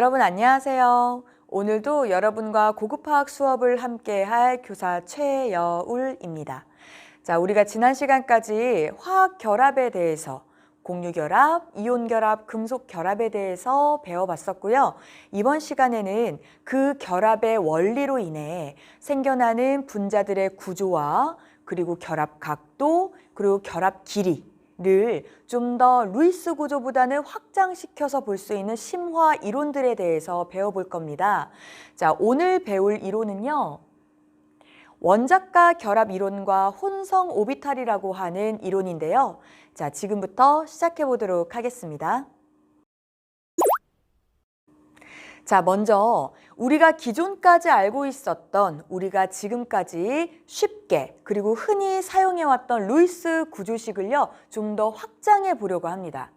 여러분 안녕하세요. 오늘도 여러분과 고급화학 수업을 함께할 교사 최여울입니다. 자, 우리가 지난 시간까지 화학 결합에 대해서 공유결합, 이온결합, 금속결합에 대해서 배워봤었고요. 이번 시간에는 그 결합의 원리로 인해 생겨나는 분자들의 구조와 그리고 결합 각도, 그리고 결합 길이를 좀 더 루이스 구조보다는 확장시켜서 볼 수 있는 심화 이론들에 대해서 배워볼 겁니다. 자, 오늘 배울 이론은요. 원자가 결합 이론과 혼성 오비탈이라고 하는 이론인데요. 자, 지금부터 시작해 보도록 하겠습니다. 자, 먼저 우리가 기존까지 알고 있었던 우리가 지금까지 쉽게 그리고 흔히 사용해왔던 루이스 구조식을요, 좀 더 확장해 보려고 합니다.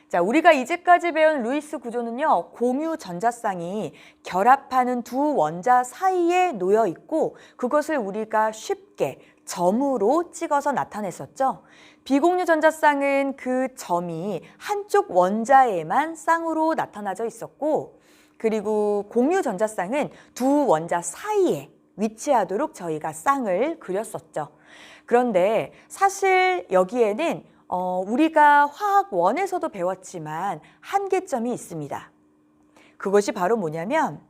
자, 우리가 이제까지 배운 루이스 구조는요, 공유 전자쌍이 결합하는 두 원자 사이에 놓여 있고 그것을 우리가 쉽게 점으로 찍어서 나타냈었죠. 비공유 전자쌍은 그 점이 한쪽 원자에만 쌍으로 나타나져 있었고, 그리고 공유 전자쌍은 두 원자 사이에 위치하도록 저희가 쌍을 그렸었죠. 그런데 사실 여기에는 우리가 화학원에서도 배웠지만 한계점이 있습니다. 그것이 바로 뭐냐면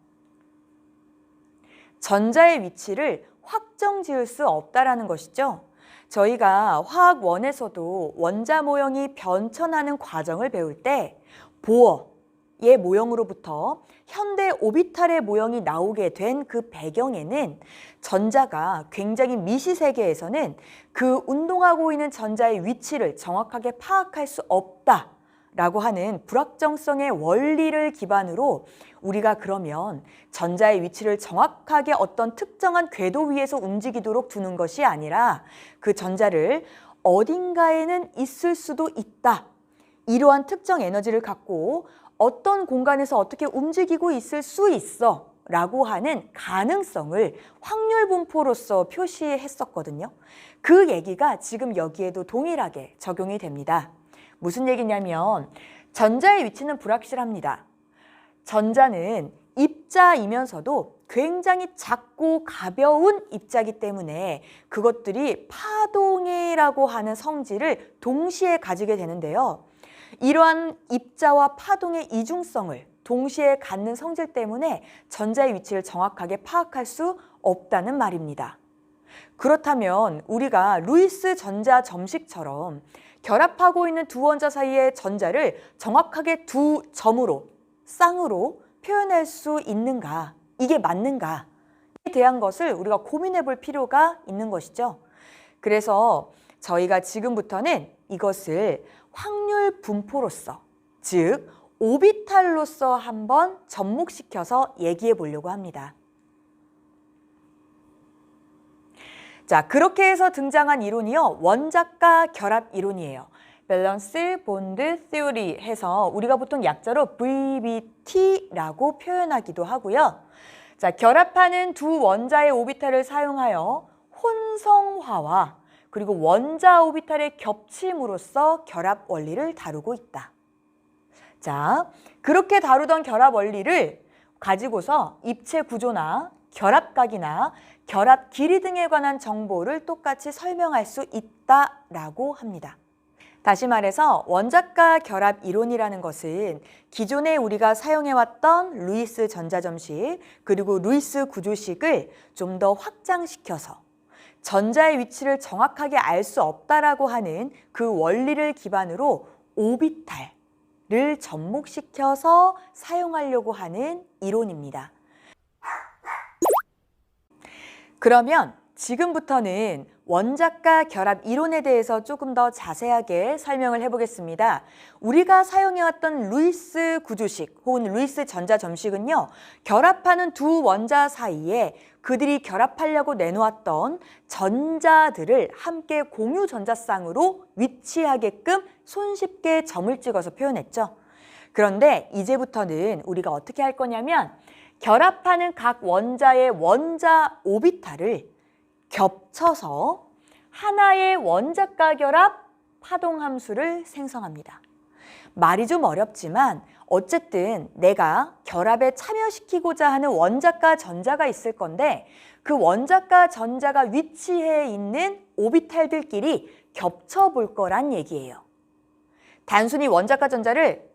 전자의 위치를 확정 지을 수 없다라는 것이죠. 저희가 화학원에서도 원자 모형이 변천하는 과정을 배울 때 보어의 모형으로부터 현대 오비탈의 모형이 나오게 된 그 배경에는 전자가 굉장히 미시세계에서는 그 운동하고 있는 전자의 위치를 정확하게 파악할 수 없다라고 하는 불확정성의 원리를 기반으로 우리가 그러면 전자의 위치를 정확하게 어떤 특정한 궤도 위에서 움직이도록 두는 것이 아니라 그 전자를 어딘가에는 있을 수도 있다. 이러한 특정 에너지를 갖고 어떤 공간에서 어떻게 움직이고 있을 수 있어 라고 하는 가능성을 확률 분포로서 표시했었거든요. 그 얘기가 지금 여기에도 동일하게 적용이 됩니다. 무슨 얘기냐면 전자의 위치는 불확실합니다. 전자는 입자이면서도 굉장히 작고 가벼운 입자이기 때문에 그것들이 파동이라고 하는 성질을 동시에 가지게 되는데요. 이러한 입자와 파동의 이중성을 동시에 갖는 성질 때문에 전자의 위치를 정확하게 파악할 수 없다는 말입니다. 그렇다면 우리가 루이스 전자 점식처럼 결합하고 있는 두 원자 사이의 전자를 정확하게 두 점으로, 쌍으로 표현할 수 있는가? 이게 맞는가? 에 대한 것을 우리가 고민해 볼 필요가 있는 것이죠. 그래서 저희가 지금부터는 이것을 확률 분포로서, 즉 오비탈로서 한번 접목시켜서 얘기해 보려고 합니다. 자, 그렇게 해서 등장한 이론이요, 원자가 결합 이론이에요. 밸런스 본드 시오리 해서 우리가 보통 약자로 VBT라고 표현하기도 하고요. 자, 결합하는 두 원자의 오비탈을 사용하여 혼성화와 그리고 원자 오비탈의 겹침으로써 결합 원리를 다루고 있다. 자, 그렇게 다루던 결합 원리를 가지고서 입체 구조나 결합각이나 결합 길이 등에 관한 정보를 똑같이 설명할 수 있다라고 합니다. 다시 말해서 원자가 결합 이론이라는 것은 기존에 우리가 사용해왔던 루이스 전자점식 그리고 루이스 구조식을 좀 더 확장시켜서 전자의 위치를 정확하게 알 수 없다라고 하는 그 원리를 기반으로 오비탈을 접목시켜서 사용하려고 하는 이론입니다. 그러면 지금부터는 원자가 결합 이론에 대해서 조금 더 자세하게 설명을 해보겠습니다. 우리가 사용해왔던 루이스 구조식 혹은 루이스 전자점식은요, 결합하는 두 원자 사이에 그들이 결합하려고 내놓았던 전자들을 함께 공유 전자쌍으로 위치하게끔 손쉽게 점을 찍어서 표현했죠. 그런데 이제부터는 우리가 어떻게 할 거냐면 결합하는 각 원자의 원자 오비탈을 겹쳐서 하나의 원자가 결합 파동함수를 생성합니다. 말이 좀 어렵지만 어쨌든 내가 결합에 참여시키고자 하는 원자과 전자가 있을 건데 그 원자과 전자가 위치해 있는 오비탈들끼리 겹쳐볼 거란 얘기예요. 단순히 원자과 전자를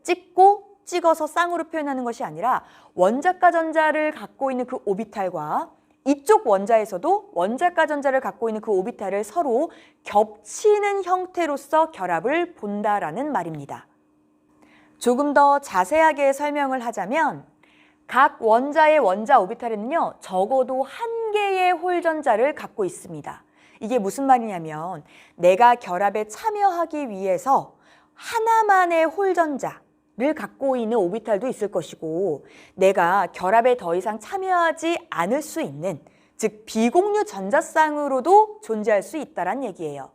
찍어서 쌍으로 표현하는 것이 아니라 원자과 전자를 갖고 있는 그 오비탈과 이쪽 원자에서도 원자과 전자를 갖고 있는 그 오비탈을 서로 겹치는 형태로서 결합을 본다라는 말입니다. 조금 더 자세하게 설명을 하자면 각 원자의 원자 오비탈에는요, 적어도 한 개의 홀전자를 갖고 있습니다. 이게 무슨 말이냐면 내가 결합에 참여하기 위해서 하나만의 홀전자를 갖고 있는 오비탈도 있을 것이고 내가 결합에 더 이상 참여하지 않을 수 있는, 즉 비공유 전자쌍으로도 존재할 수 있다란 얘기예요.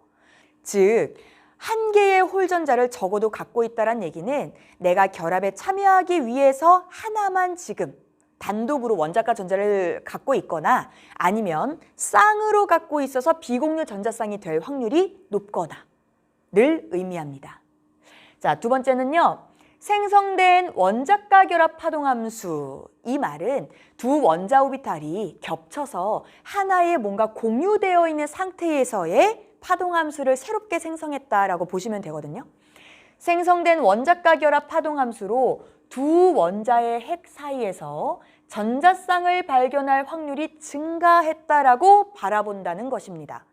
즉 한 개의 홀전자를 적어도 갖고 있다란 얘기는 내가 결합에 참여하기 위해서 하나만 지금 단독으로 원자과 전자를 갖고 있거나 아니면 쌍으로 갖고 있어서 비공유 전자쌍이 될 확률이 높거나를 의미합니다. 자, 두 번째는요. 생성된 원자과 결합 파동함수. 이 말은 두 원자 오비탈이 겹쳐서 하나의 뭔가 공유되어 있는 상태에서의 파동함수를 새롭게 생성했다라고 보시면 되거든요. 생성된 원자과 결합 파동함수로 두 원자의 핵 사이에서 전자쌍을 발견할 확률이 증가했다라고 바라본다는 것입니다.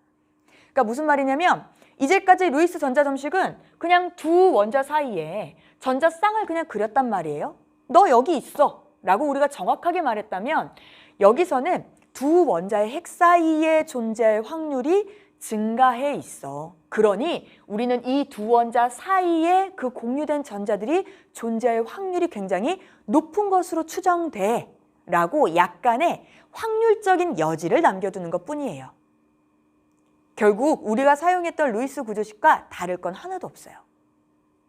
그러니까 무슨 말이냐면 이제까지 루이스 전자점식은 그냥 두 원자 사이에 전자쌍을 그냥 그렸단 말이에요. 너 여기 있어 라고 우리가 정확하게 말했다면 여기서는 두 원자의 핵 사이에 존재할 확률이 증가해 있어. 그러니 우리는 이 두 원자 사이에 그 공유된 전자들이 존재할 확률이 굉장히 높은 것으로 추정돼 라고 약간의 확률적인 여지를 남겨두는 것뿐이에요. 결국 우리가 사용했던 루이스 구조식과 다를 건 하나도 없어요.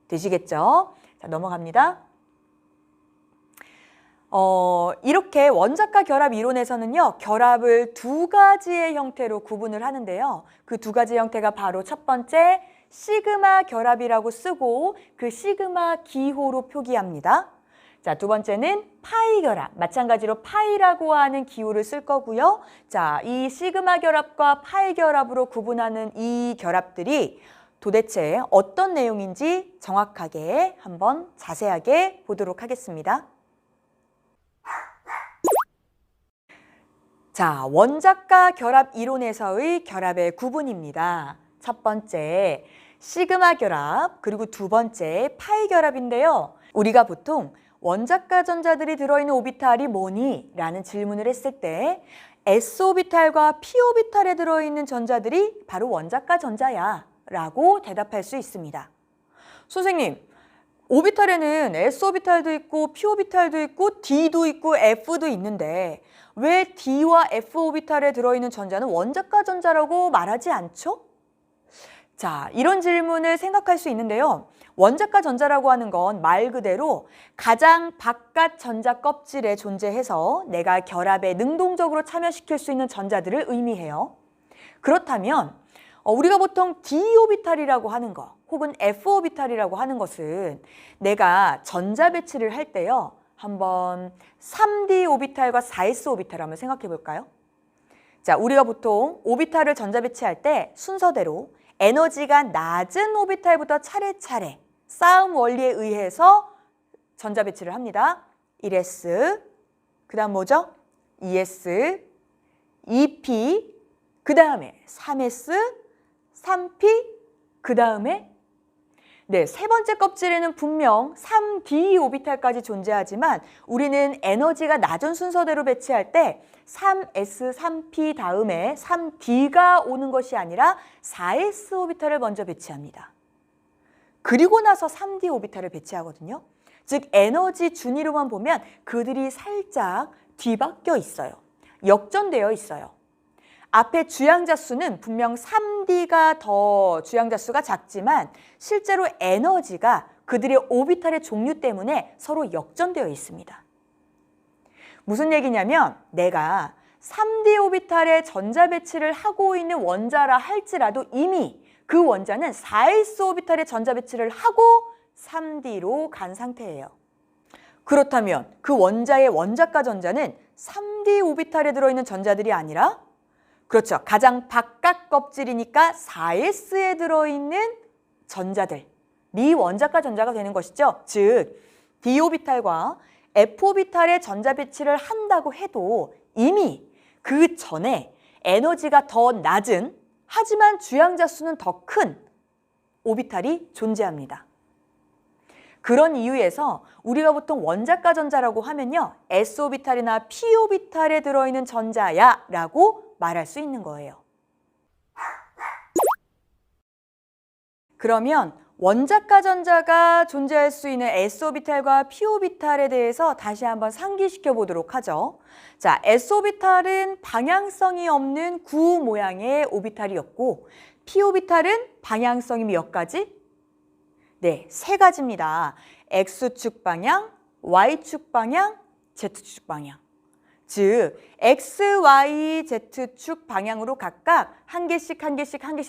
되시겠죠? 자, 넘어갑니다. 이렇게 원자과 결합 이론에서는요, 결합을 두 가지의 형태로 구분을 하는데요. 그 두 가지 형태가 바로 첫 번째 시그마 결합이라고 쓰고 그 시그마 기호로 표기합니다. 자, 두 번째는 파이 결합, 마찬가지로 파이라고 하는 기호를 쓸 거고요. 자, 이 시그마 결합과 파이 결합으로 구분하는 이 결합들이 도대체 어떤 내용인지 정확하게 한번 자세하게 보도록 하겠습니다. 자, 원자과 결합 이론에서의 결합의 구분입니다. 첫 번째, 시그마 결합, 그리고 두 번째, 파이 결합인데요. 우리가 보통 원자과 전자들이 들어있는 오비탈이 뭐니? 라는 질문을 했을 때 S오비탈과 P오비탈에 들어있는 전자들이 바로 원자과 전자야 라고 대답할 수 있습니다. 선생님, 오비탈에는 S오비탈도 있고 P오비탈도 있고 D도 있고 F도 있는데 왜 D와 F오비탈에 들어있는 전자는 원자과 전자라고 말하지 않죠? 자, 이런 질문을 생각할 수 있는데요. 원자과 전자라고 하는 건 말 그대로 가장 바깥 전자 껍질에 존재해서 내가 결합에 능동적으로 참여시킬 수 있는 전자들을 의미해요. 그렇다면 우리가 보통 D오비탈이라고 하는 거 혹은 F오비탈이라고 하는 것은 내가 전자 배치를 할 때요. 한번 3D 오비탈과 4S 오비탈 한번 생각해 볼까요? 자, 우리가 보통 오비탈을 전자 배치할 때 순서대로 에너지가 낮은 오비탈부터 차례차례 싸움 원리에 의해서 전자 배치를 합니다. 1s, 그 다음 뭐죠? 2s, 2p, 그 다음에 3s, 3p, 그 다음에 세 번째 껍질에는 분명 3d 오비탈까지 존재하지만 우리는 에너지가 낮은 순서대로 배치할 때 3s, 3p 다음에 3d가 오는 것이 아니라 4s 오비탈을 먼저 배치합니다. 그리고 나서 3d 오비탈을 배치하거든요. 즉 에너지 준위로만 보면 그들이 살짝 뒤바뀌어 있어요. 역전되어 있어요. 앞에 주양자 수는 분명 3D가 더 주양자 수가 작지만 실제로 에너지가 그들의 오비탈의 종류 때문에 서로 역전되어 있습니다. 무슨 얘기냐면 내가 3D 오비탈에 전자 배치를 하고 있는 원자라 할지라도 이미 그 원자는 4s 오비탈에 전자 배치를 하고 3D로 간 상태예요. 그렇다면 그 원자의 원자가 전자는 3D 오비탈에 들어있는 전자들이 아니라 그렇죠. 가장 바깥 껍질이니까 4s에 들어있는 전자들, 미원자가 전자가 되는 것이죠. 즉, d 오비탈과 f 오비탈의 전자 배치를 한다고 해도 이미 그 전에 에너지가 더 낮은 하지만 주양자 수는 더 큰 오비탈이 존재합니다. 그런 이유에서 우리가 보통 원자가 전자라고 하면요. s오비탈이나 p오비탈에 들어있는 전자야 라고 말할 수 있는 거예요. 그러면 원자가 전자가 존재할 수 있는 s오비탈과 p오비탈에 대해서 다시 한번 상기시켜 보도록 하죠. 자, s오비탈은 방향성이 없는 구 모양의 오비탈이었고 p오비탈은 방향성이 몇 가지? 네, 3가지입니다. x축 방향, y축 방향, z축 방향. 즉, x, y, z축 방향으로 각각 한 개씩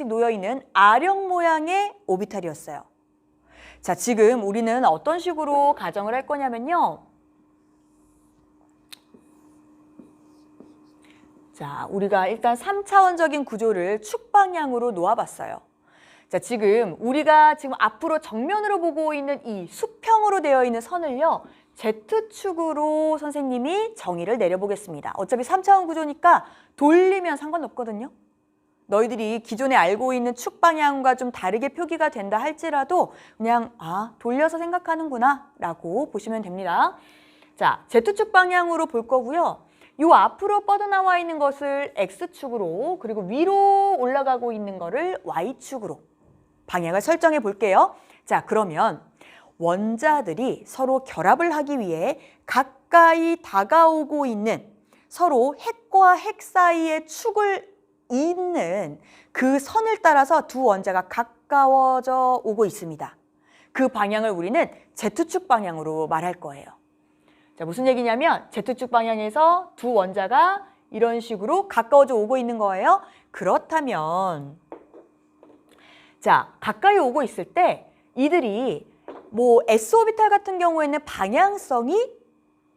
놓여있는 R형 모양의 오비탈이었어요. 자, 지금 우리는 어떤 식으로 가정을 할 거냐면요. 자, 우리가 일단 3차원적인 구조를 축 방향으로 놓아봤어요. 자, 지금 우리가 지금 앞으로 정면으로 보고 있는 이 수평으로 되어 있는 선을요. Z축으로 선생님이 정의를 내려보겠습니다. 어차피 3차원 구조니까 돌리면 상관없거든요. 너희들이 기존에 알고 있는 축 방향과 좀 다르게 표기가 된다 할지라도 그냥 돌려서 생각하는구나 라고 보시면 됩니다. 자, Z축 방향으로 볼 거고요. 요 앞으로 뻗어나와 있는 것을 X축으로 그리고 위로 올라가고 있는 거를 Y축으로 방향을 설정해 볼게요. 자, 그러면 원자들이 서로 결합을 하기 위해 가까이 다가오고 있는 서로 핵과 핵 사이의 축을 잇는 그 선을 따라서 두 원자가 가까워져 오고 있습니다. 그 방향을 우리는 Z축 방향으로 말할 거예요. 자, 무슨 얘기냐면 Z축 방향에서 두 원자가 이런 식으로 가까워져 오고 있는 거예요. 그렇다면 자, 가까이 오고 있을 때 이들이 s오비탈 같은 경우에는 방향성이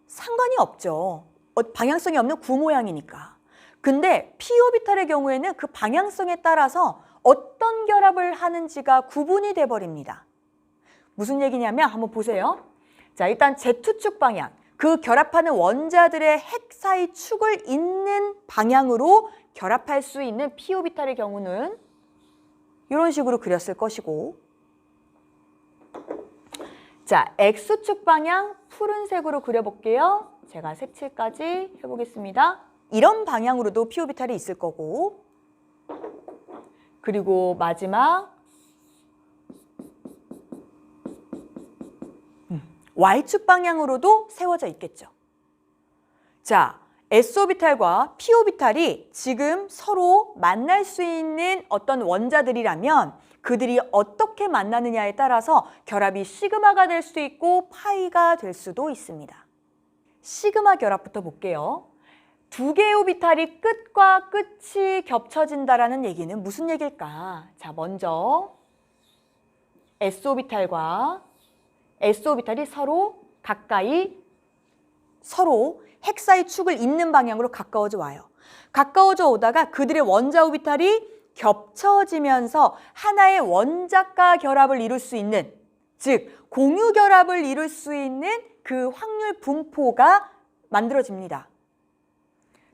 상관이 없죠. 방향성이 없는 구 모양이니까. 근데 p오비탈의 경우에는 그 방향성에 따라서 어떤 결합을 하는지가 구분이 돼 버립니다. 무슨 얘기냐면 한번 보세요. 자, 일단 Z축 방향, 그 결합하는 원자들의 핵 사이 축을 잇는 방향으로 결합할 수 있는 p오비탈의 경우는 이런 식으로 그렸을 것이고, 자, X축 방향 푸른색으로 그려볼게요. 제가 색칠까지 해보겠습니다. 이런 방향으로도 p오비탈이 있을 거고, 그리고 마지막 Y축 방향으로도 세워져 있겠죠. 자, s오비탈과 p오비탈이 지금 서로 만날 수 있는 어떤 원자들이라면 그들이 어떻게 만나느냐에 따라서 결합이 시그마가 될 수도 있고 파이가 될 수도 있습니다. 시그마 결합부터 볼게요. 두 개의 오비탈이 끝과 끝이 겹쳐진다라는 얘기는 무슨 얘기일까? 자, 먼저 s오비탈과 s오비탈이 서로 가까이 서로 핵 사이 축을 잇는 방향으로 가까워져 와요. 가까워져 오다가 그들의 원자 오비탈이 겹쳐지면서 하나의 원자가 결합을 이룰 수 있는, 즉 공유 결합을 이룰 수 있는 그 확률 분포가 만들어집니다.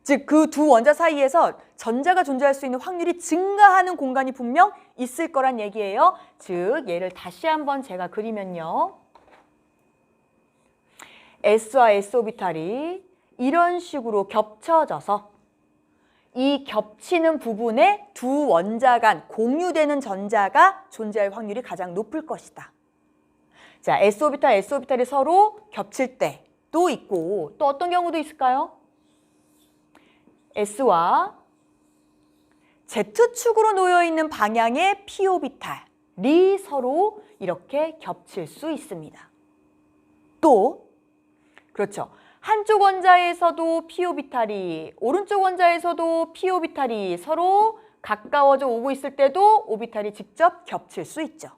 즉 그 두 원자 사이에서 전자가 존재할 수 있는 확률이 증가하는 공간이 분명 있을 거란 얘기예요. 즉 얘를 다시 한번 제가 그리면요. S와 s오비탈이 이런 식으로 겹쳐져서 이 겹치는 부분에 두 원자 간 공유되는 전자가 존재할 확률이 가장 높을 것이다. 자, s오비탈, s오비탈이 서로 겹칠 때도 있고 또 어떤 경우도 있을까요? S와 Z축으로 놓여있는 방향의 p오비탈이 서로 이렇게 겹칠 수 있습니다. 또 그렇죠. 한쪽 원자에서도 p오비탈이, 오른쪽 원자에서도 p오비탈이 서로 가까워져 오고 있을 때도 오비탈이 직접 겹칠 수 있죠.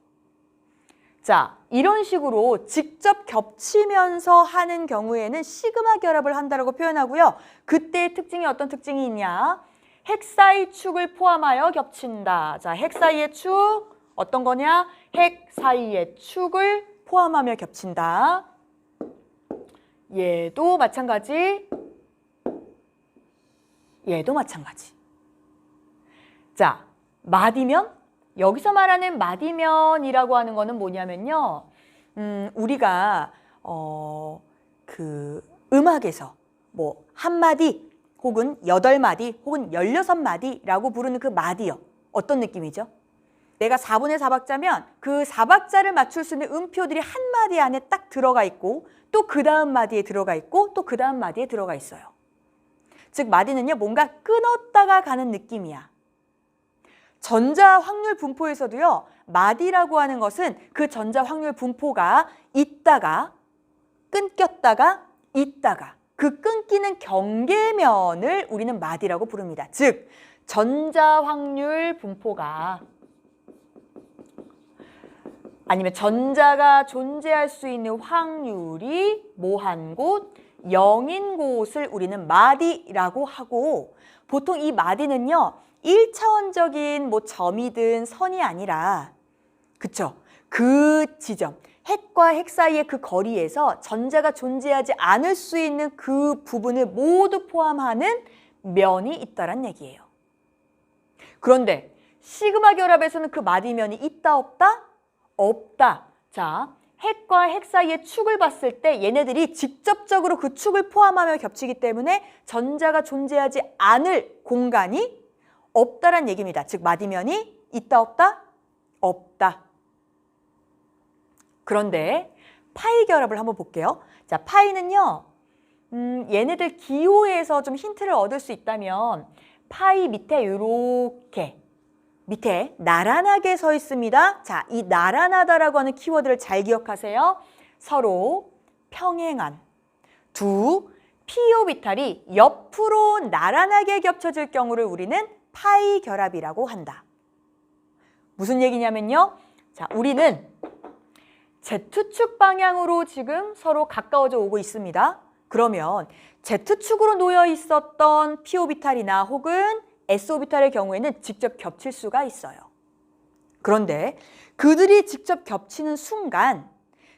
자, 이런 식으로 직접 겹치면서 하는 경우에는 시그마 결합을 한다라고 표현하고요. 그때의 특징이 어떤 특징이 있냐? 핵 사이 축을 포함하여 겹친다. 자, 핵 사이의 축 어떤 거냐? 핵 사이의 축을 포함하며 겹친다. 얘도 마찬가지. 얘도 마찬가지. 자, 마디면? 여기서 말하는 마디면이라고 하는 거는 뭐냐면요. 우리가 그 음악에서 뭐 한 마디 혹은 8마디 혹은 16마디라고 부르는 그 마디요. 어떤 느낌이죠? 내가 4분의 4박자면 그 4박자를 맞출 수 있는 음표들이 한 마디 안에 딱 들어가 있고 또 그 다음 마디에 들어가 있고 또 그 다음 마디에 들어가 있어요. 즉 마디는요, 뭔가 끊었다가 가는 느낌이야. 전자 확률 분포에서도요, 마디라고 하는 것은 그 전자 확률 분포가 있다가 끊겼다가 있다가 그 끊기는 경계면을 우리는 마디라고 부릅니다. 즉 전자 확률 분포가 아니면 전자가 존재할 수 있는 확률이 뭐한 곳? 0인 곳을 우리는 마디라고 하고, 보통 이 마디는요 1차원적인 뭐 점이든 선이 아니라, 그쵸? 그 지점, 핵과 핵 사이의 그 거리에서 전자가 존재하지 않을 수 있는 그 부분을 모두 포함하는 면이 있다란 얘기예요. 그런데 시그마 결합에서는 그 마디면이 있다 없다? 없다. 자, 핵과 핵 사이의 축을 봤을 때 얘네들이 직접적으로 그 축을 포함하며 겹치기 때문에 전자가 존재하지 않을 공간이 없다란 얘기입니다. 즉 마디면이 있다 없다? 없다. 그런데 파이 결합을 한번 볼게요. 자, 파이는요. 얘네들 기호에서 좀 힌트를 얻을 수 있다면 파이 밑에 이렇게 밑에 나란하게 서 있습니다. 자, 이 나란하다라고 하는 키워드를 잘 기억하세요. 서로 평행한 두 p 오비탈이 옆으로 나란하게 겹쳐질 경우를 우리는 파이 결합이라고 한다. 무슨 얘기냐면요. 자, 우리는 Z축 방향으로 지금 서로 가까워져 오고 있습니다. 그러면 Z축으로 놓여 있었던 p 오비탈이나 혹은 s 오비탈의 경우에는 직접 겹칠 수가 있어요. 그런데 그들이 직접 겹치는 순간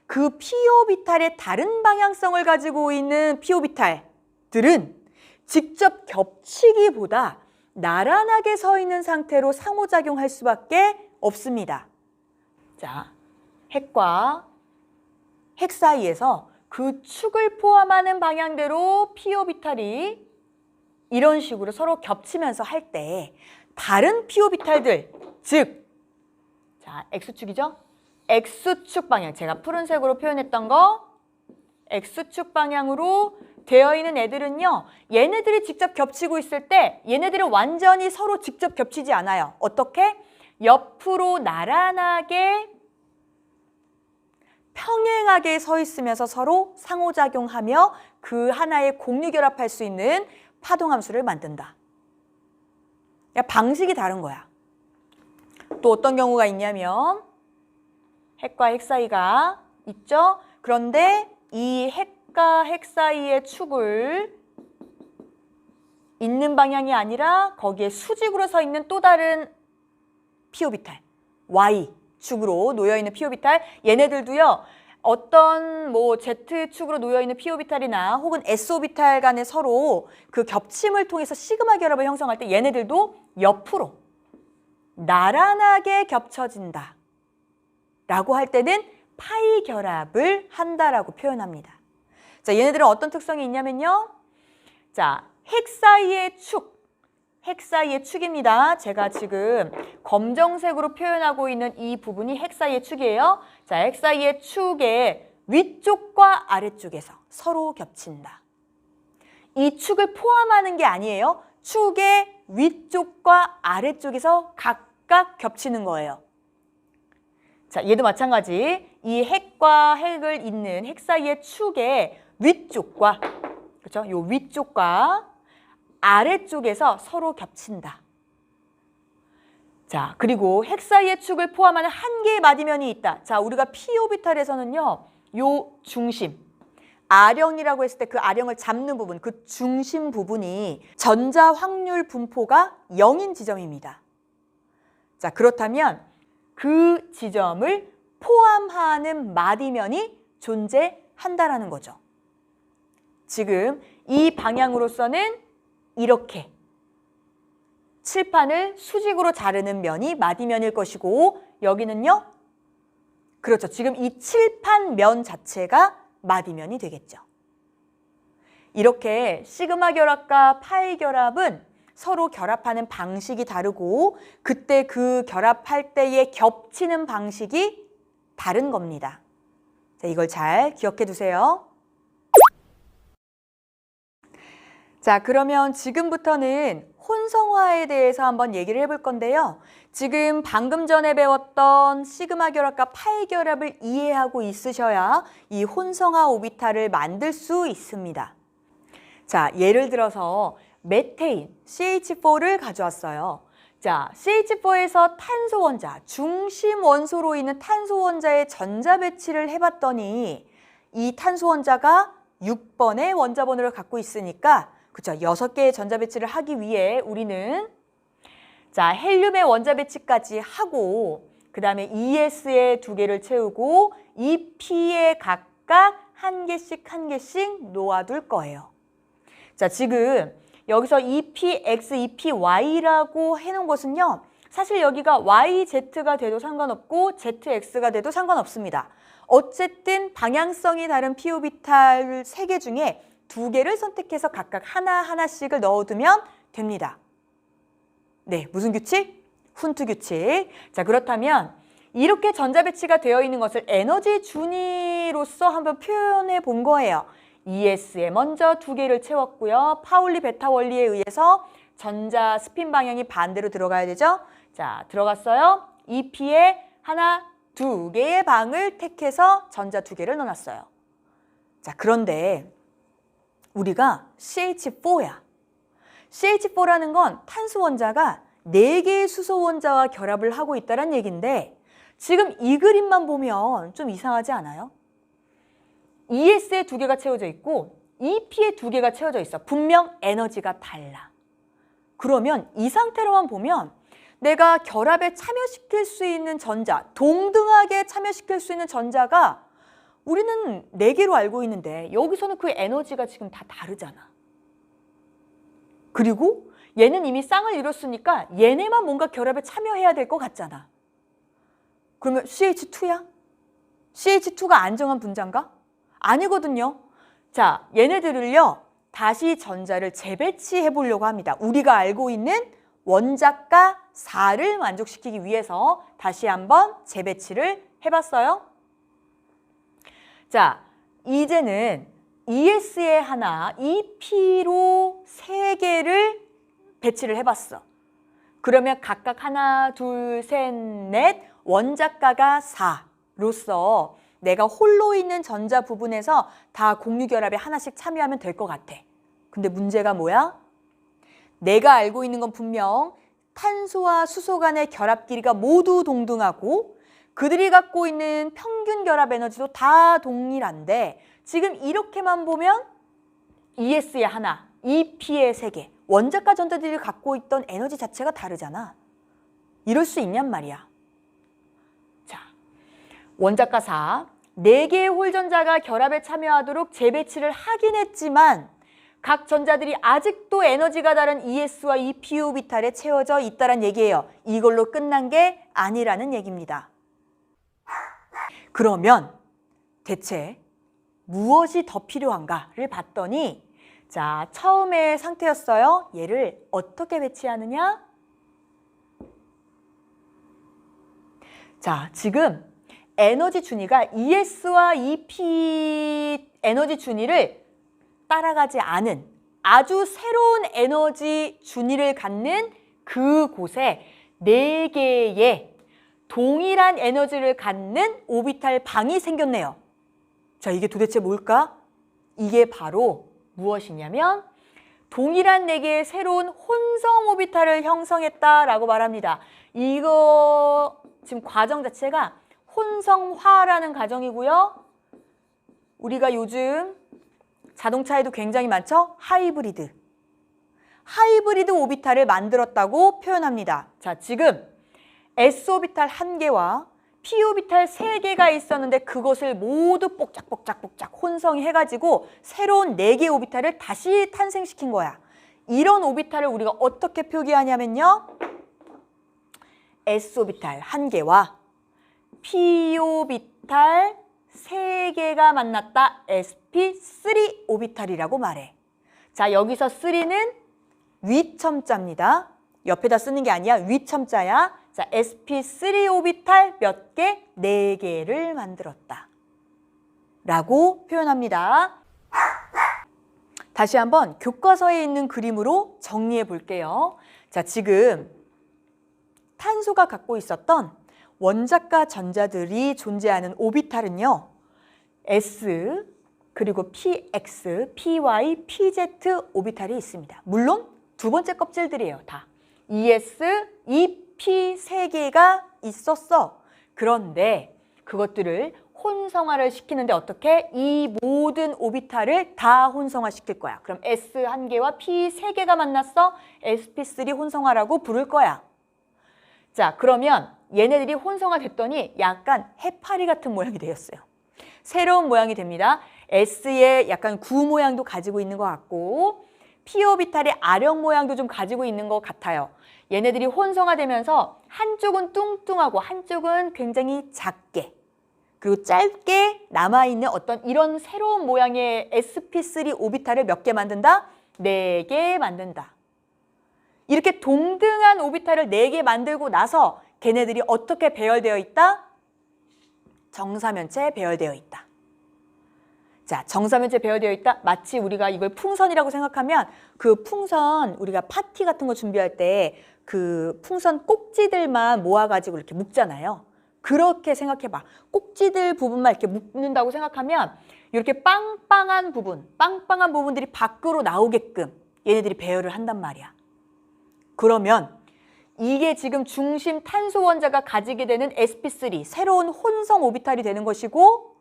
그 p 오비탈의 다른 방향성을 가지고 있는 p 오비탈들은 직접 겹치기보다 나란하게 서 있는 상태로 상호작용할 수밖에 없습니다. 자, 핵과 핵 사이에서 그 축을 포함하는 방향대로 p 오비탈이 이런 식으로 서로 겹치면서 할 때 다른 p 오비탈들, 즉 자, x축이죠? x축 방향, 제가 푸른색으로 표현했던 거 x축 방향으로 되어 있는 애들은요, 얘네들이 직접 겹치고 있을 때 얘네들은 완전히 서로 직접 겹치지 않아요. 어떻게? 옆으로 나란하게 평행하게 서 있으면서 서로 상호작용하며 그 하나의 공유결합할 수 있는 파동함수를 만든다. 방식이 다른 거야. 또 어떤 경우가 있냐면 핵과 핵 사이가 있죠. 그런데 이 핵과 핵 사이의 축을 있는 방향이 아니라 거기에 수직으로 서 있는 또 다른 p 오비탈, Y축으로 놓여있는 p 오비탈, 얘네들도요. 어떤 뭐 Z축으로 놓여있는 p 오비탈이나 혹은 s 오비탈 간에 서로 그 겹침을 통해서 시그마 결합을 형성할 때 얘네들도 옆으로 나란하게 겹쳐진다 라고 할 때는 파이 결합을 한다라고 표현합니다. 자, 얘네들은 어떤 특성이 있냐면요. 자, 핵 사이의 축, 핵 사이의 축입니다. 제가 지금 검정색으로 표현하고 있는 이 부분이 핵 사이의 축이에요. 자, 핵 사이의 축의 위쪽과 아래쪽에서 서로 겹친다. 이 축을 포함하는 게 아니에요. 축의 위쪽과 아래쪽에서 각각 겹치는 거예요. 자, 얘도 마찬가지. 이 핵과 핵을 잇는 핵 사이의 축의 위쪽과, 그렇죠? 요 위쪽과 아래쪽에서 서로 겹친다. 자, 그리고 핵 사이의 축을 포함하는 한 개의 마디면이 있다. 자, 우리가 p 오비탈에서는요. 요 중심, 아령이라고 했을 때 그 아령을 잡는 부분, 그 중심 부분이 전자 확률 분포가 0인 지점입니다. 자, 그렇다면 그 지점을 포함하는 마디면이 존재한다라는 거죠. 지금 이 방향으로서는 이렇게 칠판을 수직으로 자르는 면이 마디면일 것이고 여기는요. 그렇죠. 지금 이 칠판 면 자체가 마디면이 되겠죠. 이렇게 시그마 결합과 파이 결합은 서로 결합하는 방식이 다르고 그때 그 결합할 때의 겹치는 방식이 다른 겁니다. 자, 이걸 잘 기억해 두세요. 자, 그러면 지금부터는 혼성화에 대해서 한번 얘기를 해볼 건데요. 지금 방금 전에 배웠던 시그마 결합과 파이 결합을 이해하고 있으셔야 이 혼성화 오비탈을 만들 수 있습니다. 자, 예를 들어서 메테인, CH4를 가져왔어요. 자, CH4에서 탄소 원자, 중심 원소로 있는 탄소 원자의 전자 배치를 해봤더니 이 탄소 원자가 6번의 원자 번호를 갖고 있으니까 그렇죠. 6개의 전자 배치를 하기 위해 우리는 자, 헬륨의 원자 배치까지 하고 그 다음에 ES에 2개를 채우고 EP에 각각 한 개씩 놓아둘 거예요. 자, 지금 여기서 EPX, EPY라고 해놓은 것은요. 사실 여기가 YZ가 돼도 상관없고 ZX가 돼도 상관없습니다. 어쨌든 방향성이 다른 p 오비탈 3개 중에 2개를 선택해서 각각 하나씩을 넣어두면 됩니다. 네, 무슨 규칙? 훈트 규칙. 자, 그렇다면 이렇게 전자 배치가 되어 있는 것을 에너지 준위로서 한번 표현해 본 거예요. ES에 먼저 2개를 채웠고요. 파울리 베타 원리에 의해서 전자 스핀 방향이 반대로 들어가야 되죠. 자, 들어갔어요. EP에 2개의 방을 택해서 전자 2개를 넣어놨어요. 자, 그런데 우리가 CH4야. CH4라는 건 탄소 원자가 4개의 수소 원자와 결합을 하고 있다는 얘기인데 지금 이 그림만 보면 좀 이상하지 않아요? ES에 2개가 채워져 있고 EP에 2개가 채워져 있어. 분명 에너지가 달라. 그러면 이 상태로만 보면 내가 결합에 참여시킬 수 있는 전자, 동등하게 참여시킬 수 있는 전자가 우리는 4개로 알고 있는데 여기서는 그 에너지가 지금 다 다르잖아. 그리고 얘는 이미 쌍을 이뤘으니까 얘네만 뭔가 결합에 참여해야 될 것 같잖아. 그러면 CH2야? CH2가 안정한 분자인가? 아니거든요. 자, 얘네들을요. 다시 전자를 재배치해 보려고 합니다. 우리가 알고 있는 원자가 4를 만족시키기 위해서 다시 한번 재배치를 해봤어요. 자, 이제는 ES에 하나, EP로 3개를 배치를 해봤어. 그러면 각각 하나, 둘, 셋, 넷 원자가가 4로서 내가 홀로 있는 전자 부분에서 다 공유결합에 하나씩 참여하면 될 것 같아. 근데 문제가 뭐야? 내가 알고 있는 건 분명 탄소와 수소 간의 결합 길이가 모두 동등하고 그들이 갖고 있는 평균 결합 에너지도 다 동일한데 지금 이렇게만 보면 ES에 하나, EP에 3개 원자가 전자들이 갖고 있던 에너지 자체가 다르잖아. 이럴 수 있냔 말이야. 자, 원자가 4, 4개의 홀전자가 결합에 참여하도록 재배치를 하긴 했지만 각 전자들이 아직도 에너지가 다른 ES와 EP 오비탈에 채워져 있다는 얘기예요. 이걸로 끝난 게 아니라는 얘기입니다. 그러면 대체 무엇이 더 필요한가를 봤더니 자, 처음의 상태였어요. 얘를 어떻게 배치하느냐? 자, 지금 에너지 준위가 ES와 EP 에너지 준위를 따라가지 않은 아주 새로운 에너지 준위를 갖는 그곳에 4개의 동일한 에너지를 갖는 오비탈 방이 생겼네요. 자, 이게 도대체 뭘까? 이게 바로 무엇이냐면 동일한 4개의 새로운 혼성 오비탈을 형성했다라고 말합니다. 이거 지금 과정 자체가 혼성화라는 과정이고요. 우리가 요즘 자동차에도 굉장히 많죠? 하이브리드 오비탈을 만들었다고 표현합니다. 자, 지금 S오비탈 1개와 P오비탈 3개가 있었는데 그것을 모두 뽁짝뽁짝 혼성해가지고 새로운 4개의 오비탈을 다시 탄생시킨 거야. 이런 오비탈을 우리가 어떻게 표기하냐면요. S오비탈 1개와 P오비탈 3개가 만났다. sp3 오비탈이라고 말해. 자, 여기서 3는 위첨자입니다. 옆에다 쓰는 게 아니야. 위첨자야. 자, sp3 오비탈 몇 개? 4개를 만들었다 라고 표현합니다. 다시 한번 교과서에 있는 그림으로 정리해 볼게요. 자, 지금 탄소가 갖고 있었던 원자가 전자들이 존재하는 오비탈은요. S 그리고 PX, PY, PZ 오비탈이 있습니다. 물론 두 번째 껍질들이에요. 다. ES, EP 3개가 있었어. 그런데 그것들을 혼성화를 시키는데 어떻게? 이 모든 오비탈을 다 혼성화시킬 거야. 그럼 S 1개와 P 3개가 만났어. sp3 혼성화라고 부를 거야. 자, 그러면 얘네들이 혼성화됐더니 약간 해파리 같은 모양이 되었어요. 새로운 모양이 됩니다. S의 약간 구 모양도 가지고 있는 것 같고 P 오비탈의 아령 모양도 좀 가지고 있는 것 같아요. 얘네들이 혼성화되면서 한쪽은 뚱뚱하고 한쪽은 굉장히 작게 그리고 짧게 남아있는 어떤 이런 새로운 모양의 sp3 오비탈을 몇 개 만든다? 4개 만든다. 이렇게 동등한 오비탈을 4개 만들고 나서 걔네들이 어떻게 배열되어 있다? 정사면체에 배열되어 있다. 자, 정사면체에 배열되어 있다. 마치 우리가 이걸 풍선이라고 생각하면 그 풍선 우리가 파티 같은 거 준비할 때 그 풍선 꼭지들만 모아가지고 이렇게 묶잖아요. 그렇게 생각해봐. 꼭지들 부분만 이렇게 묶는다고 생각하면 이렇게 빵빵한 부분들이 밖으로 나오게끔 얘네들이 배열을 한단 말이야. 그러면 이게 지금 중심 탄소 원자가 가지게 되는 sp3, 새로운 혼성 오비탈이 되는 것이고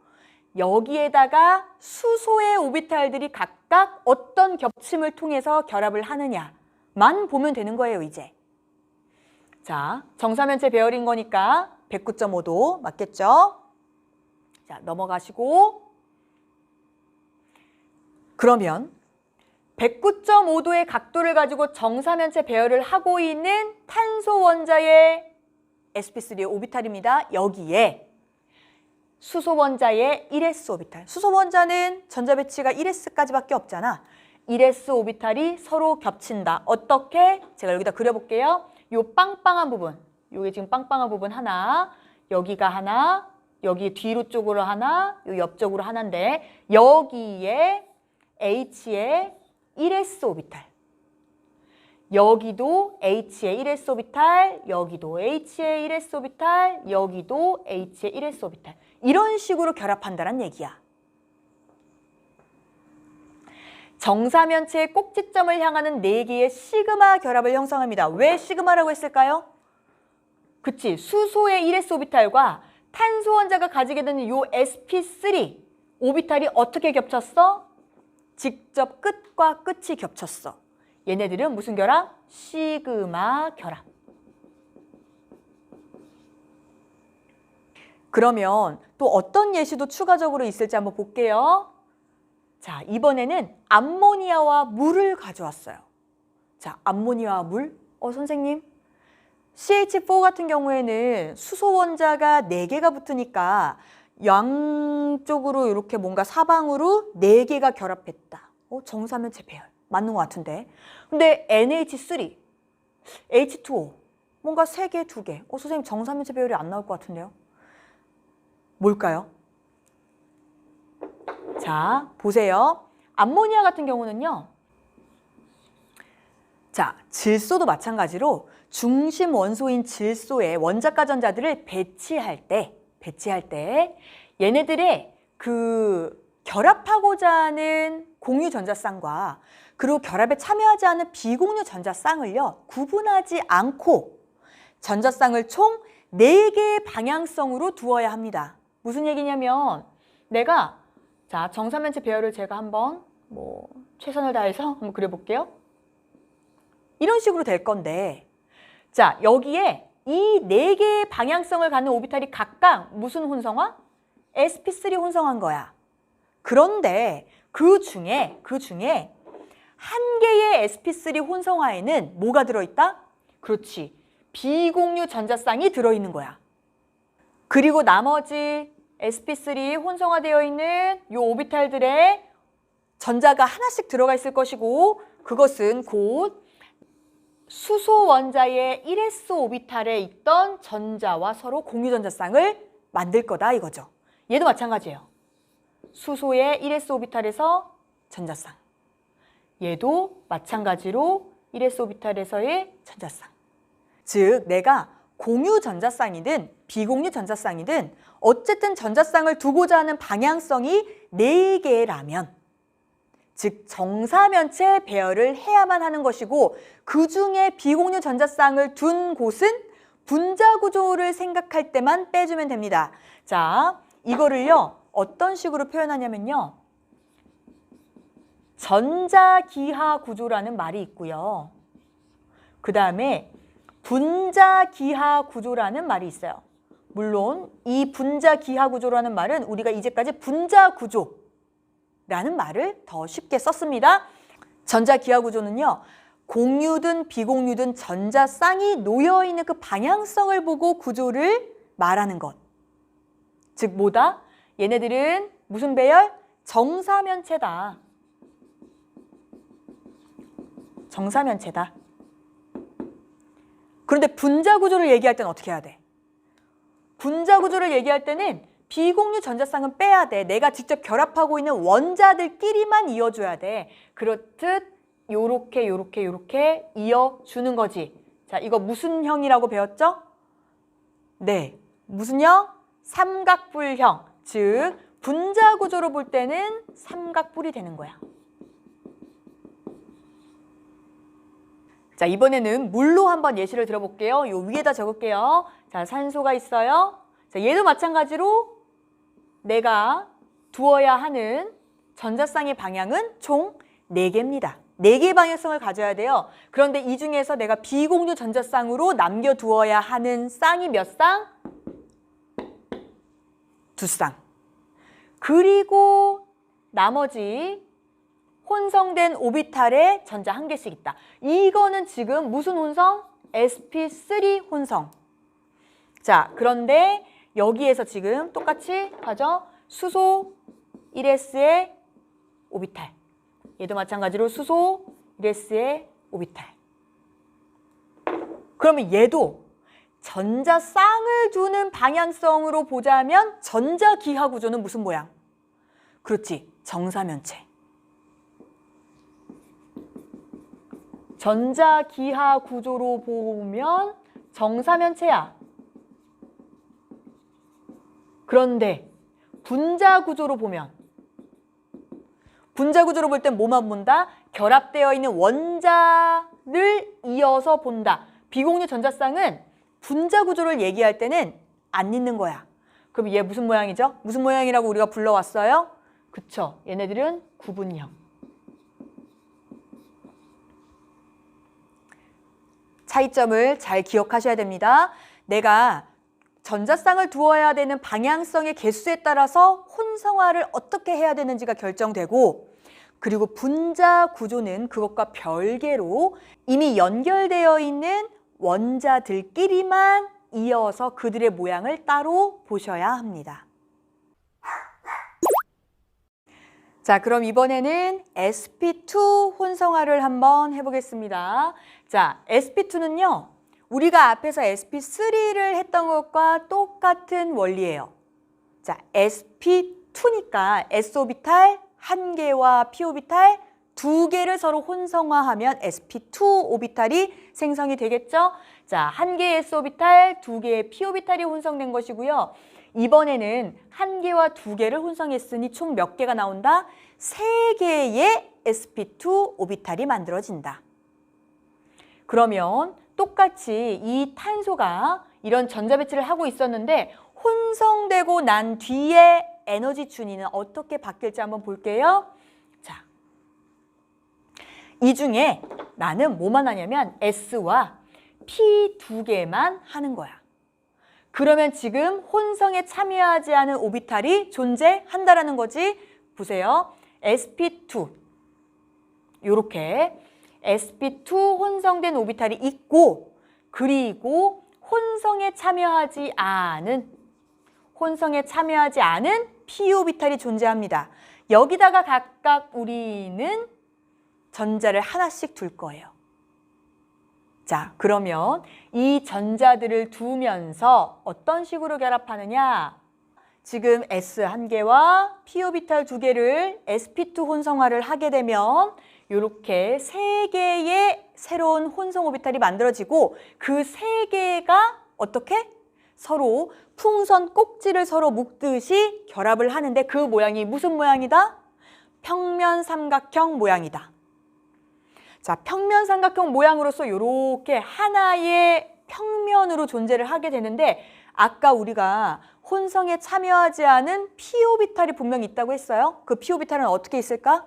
여기에다가 수소의 오비탈들이 각각 어떤 겹침을 통해서 결합을 하느냐만 보면 되는 거예요, 이제. 자, 정사면체 배열인 거니까 109.5도 맞겠죠? 자, 넘어가시고 그러면 109.5도의 각도를 가지고 정사면체 배열을 하고 있는 탄소 원자의 sp3의 오비탈입니다. 여기에 수소 원자의 1s 오비탈. 수소 원자는 전자 배치가 1s까지밖에 없잖아. 1s 오비탈이 서로 겹친다. 어떻게? 제가 여기다 그려볼게요. 요 빵빵한 부분, 요게 지금 빵빵한 부분 하나, 여기가 하나, 여기 뒤로 쪽으로 하나, 요 옆쪽으로 하나인데 여기에 H의 1s 오비탈, 여기도 H의 1s 오비탈, 여기도 H의 1s 오비탈, 여기도 H의 1s 오비탈. 이런 식으로 결합한다는 얘기야. 정사면체의 꼭지점을 향하는 4개의 시그마 결합을 형성합니다. 왜 시그마라고 했을까요? 그치, 수소의 1s 오비탈과 탄소 원자가 가지게 되는 요 sp3 오비탈이 어떻게 겹쳤어? 직접 끝과 끝이 겹쳤어. 얘네들은 무슨 결합? 시그마 결합. 그러면 또 어떤 예시도 추가적으로 있을지 한번 볼게요. 자, 이번에는 암모니아와 물을 가져왔어요. 자, 암모니아와 물? 선생님, CH4 같은 경우에는 수소 원자가 4개가 붙으니까 양쪽으로 이렇게 뭔가 사방으로 4개가 결합했다. 정사면체 배열. 맞는 것 같은데. 근데 NH3, H2O, 뭔가 3개, 2개. 선생님 정사면체 배열이 안 나올 것 같은데요. 뭘까요? 자, 보세요. 암모니아 같은 경우는요. 자, 질소도 마찬가지로 중심 원소인 질소의 원자가 전자들을 배치할 때 얘네들의 그 결합하고자 하는 공유 전자쌍과 그리고 결합에 참여하지 않은 비공유 전자쌍을요, 구분하지 않고 전자쌍을 총 4개의 방향성으로 두어야 합니다. 무슨 얘기냐면 내가 자, 정사면체 배열을 제가 한번 최선을 다해서 한번 그려볼게요. 이런 식으로 될 건데, 자, 여기에 이 4개의 방향성을 갖는 오비탈이 각각 무슨 혼성화? sp3 혼성한 거야. 그런데 그 중에 한 개의 sp3 혼성화에는 뭐가 들어있다? 그렇지, 비공유 전자쌍이 들어있는 거야. 그리고 나머지 sp3 혼성화되어 있는 이 오비탈들의 전자가 하나씩 들어가 있을 것이고, 그것은 곧 수소 원자의 1s 오비탈에 있던 전자와 서로 공유 전자쌍을 만들 거다 이거죠. 얘도 마찬가지예요. 수소의 1s 오비탈에서 전자쌍. 얘도 마찬가지로 1s 오비탈에서의 전자쌍. 즉 내가 공유 전자쌍이든 비공유 전자쌍이든 어쨌든 전자쌍을 두고자 하는 방향성이 4개라면, 즉 정사면체 배열을 해야만 하는 것이고, 그 중에 비공유 전자쌍을 둔 곳은 분자 구조를 생각할 때만 빼주면 됩니다. 자, 이거를요 어떤 식으로 표현하냐면요, 전자기하 구조라는 말이 있고요, 그 다음에 분자기하 구조라는 말이 있어요. 물론 이 분자기하 구조라는 말은 우리가 이제까지 분자 구조라는 말을 더 쉽게 썼습니다. 전자기하 구조는요, 공유든 비공유든 전자쌍이 놓여있는 그 방향성을 보고 구조를 말하는 것. 즉 뭐다? 얘네들은 무슨 배열? 정사면체다. 정사면체다. 그런데 분자 구조를 얘기할 때는 어떻게 해야 돼? 분자 구조를 얘기할 때는 비공유 전자쌍은 빼야 돼. 내가 직접 결합하고 있는 원자들끼리만 이어줘야 돼. 그렇듯 요렇게 이어주는 거지. 자, 이거 무슨 형이라고 배웠죠? 네, 무슨 형? 삼각뿔형. 즉 분자 구조로 볼 때는 삼각뿔이 되는 거야. 자, 이번에는 물로 한번 예시를 들어볼게요. 요 위에다 적을게요. 자, 산소가 있어요. 자, 얘도 마찬가지로 내가 두어야 하는 전자쌍의 방향은 총 4개입니다. 4개의 방향성을 가져야 돼요. 그런데 이 중에서 내가 비공유 전자쌍으로 남겨두어야 하는 쌍이 몇 쌍? 2쌍. 그리고 나머지 혼성된 오비탈에 전자 1개씩 있다. 이거는 지금 무슨 혼성? sp3 혼성. 자, 그런데 여기에서 지금 똑같이 하죠. 수소 1s의 오비탈. 얘도 마찬가지로 수소 1s의 오비탈. 그러면 얘도 전자쌍을 두는 방향성으로 보자면 전자기하 구조는 무슨 모양? 그렇지, 정사면체. 전자기하 구조로 보면 정사면체야. 그런데 분자 구조로 보면, 분자 구조로 볼 땐 뭐만 본다? 결합되어 있는 원자를 이어서 본다. 비공유 전자쌍은 분자 구조를 얘기할 때는 안 있는 거야. 그럼 얘 무슨 모양이죠? 무슨 모양이라고 우리가 불러왔어요? 그쵸, 얘네들은 구분형. 차이점을 잘 기억하셔야 됩니다. 내가 전자쌍을 두어야 되는 방향성의 개수에 따라서 혼성화를 어떻게 해야 되는지가 결정되고, 그리고 분자 구조는 그것과 별개로 이미 연결되어 있는 원자들끼리만 이어서 그들의 모양을 따로 보셔야 합니다. 자, 그럼 이번에는 sp2 혼성화를 한번 해보겠습니다. 자, sp2는요, 우리가 앞에서 sp3를 했던 것과 똑같은 원리예요. 자, sp2니까 s오비탈 1개와 p오비탈 2개를 서로 혼성화하면 sp2 오비탈이 생성이 되겠죠? 자, 1개의 s오비탈, 2개의 p오비탈이 혼성된 것이고요. 이번에는 1개와 2개를 혼성했으니 총 몇 개가 나온다? 3개의 sp2 오비탈이 만들어진다. 그러면 똑같이 이 탄소가 이런 전자배치를 하고 있었는데 혼성되고 난 뒤에 에너지 준위는 어떻게 바뀔지 한번 볼게요. 자, 이 중에 나는 뭐만 하냐면 S와 P 2개만 하는 거야. 그러면 지금 혼성에 참여하지 않은 오비탈이 존재한다라는 거지. 보세요. sp2 요렇게 sp2 혼성된 오비탈이 있고, 그리고 혼성에 참여하지 않은 p 오비탈이 존재합니다. 여기다가 각각 우리는 전자를 하나씩 둘 거예요. 자, 그러면 이 전자들을 두면서 어떤 식으로 결합하느냐? 지금 S 1개와 p 오비탈 2개를 sp2 혼성화를 하게 되면 이렇게 3개의 새로운 혼성 오비탈이 만들어지고, 그 3개가 어떻게? 서로 풍선 꼭지를 서로 묶듯이 결합을 하는데 그 모양이 무슨 모양이다? 평면 삼각형 모양이다. 자, 평면 삼각형 모양으로서 이렇게 하나의 평면으로 존재를 하게 되는데, 아까 우리가 혼성에 참여하지 않은 p 오비탈이 분명히 있다고 했어요. 그 p 오비탈은 어떻게 있을까?